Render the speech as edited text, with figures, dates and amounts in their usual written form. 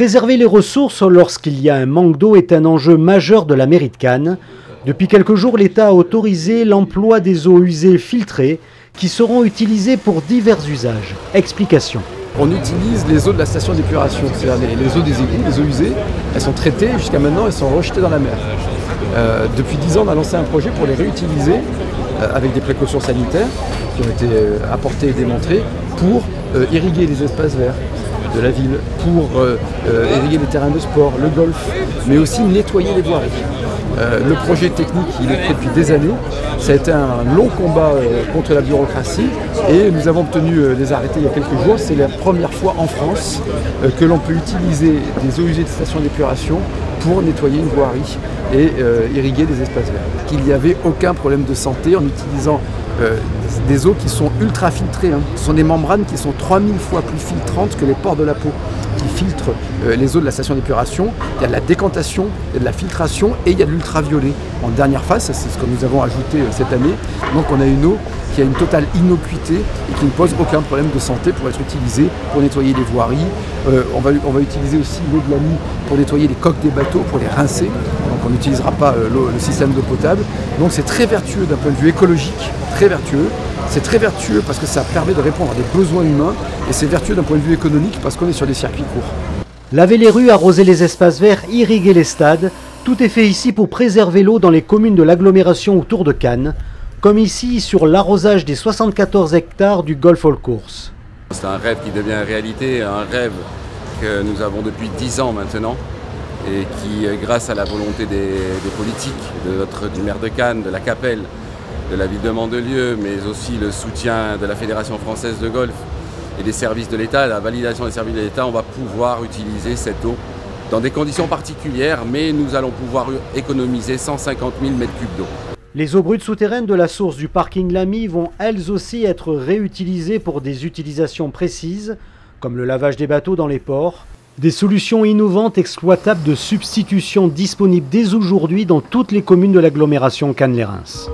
Préserver les ressources lorsqu'il y a un manque d'eau est un enjeu majeur de la mairie de Cannes. Depuis quelques jours, l'État a autorisé l'emploi des eaux usées filtrées qui seront utilisées pour divers usages. Explication. On utilise les eaux de la station d'épuration, c'est-à-dire les eaux des égouts, les eaux usées. Elles sont traitées, jusqu'à maintenant elles sont rejetées dans la mer. Depuis 10 ans, on a lancé un projet pour les réutiliser avec des précautions sanitaires qui ont été apportées et démontrées pour irriguer les espaces verts de la ville, pour irriguer les terrains de sport, le golf, mais aussi nettoyer les voiries. Le projet technique, il est prêt depuis des années. Ça a été un long combat contre la bureaucratie et nous avons obtenu des arrêtés il y a quelques jours. C'est la première fois en France que l'on peut utiliser des eaux usées de station d'épuration pour nettoyer une voirie et irriguer des espaces verts. Il n'y avait aucun problème de santé en utilisant des eaux qui sont ultra filtrées. Ce sont des membranes qui sont 3000 fois plus filtrantes que les pores de la peau, qui filtrent les eaux de la station d'épuration. Il y a de la décantation, il y a de la filtration et il y a de l'ultraviolet. En dernière phase, c'est ce que nous avons ajouté cette année. Donc on a une eau qui a une totale innocuité et qui ne pose aucun problème de santé pour être utilisée pour nettoyer les voiries. On va utiliser aussi l'eau de la nuit pour nettoyer les coques des bateaux, pour les rincer. Donc on n'utilisera pas le système d'eau potable. Donc c'est très vertueux d'un point de vue écologique, très vertueux. C'est très vertueux parce que ça permet de répondre à des besoins humains et c'est vertueux d'un point de vue économique parce qu'on est sur des circuits courts. Laver les rues, arroser les espaces verts, irriguer les stades, tout est fait ici pour préserver l'eau dans les communes de l'agglomération autour de Cannes, comme ici sur l'arrosage des 74 hectares du Golf All Course. C'est un rêve qui devient réalité, un rêve que nous avons depuis 10 ans maintenant et qui, grâce à la volonté des politiques, du maire de Cannes, de la Capelle, de la ville de Mandelieu, mais aussi le soutien de la Fédération française de golf et des services de l'État, la validation des services de l'État, on va pouvoir utiliser cette eau dans des conditions particulières, mais nous allons pouvoir économiser 150 000 mètres cubes d'eau. Les eaux brutes souterraines de la source du parking Lamy vont elles aussi être réutilisées pour des utilisations précises, comme le lavage des bateaux dans les ports. Des solutions innovantes exploitables de substitution disponibles dès aujourd'hui dans toutes les communes de l'agglomération Cannes-les-Reims.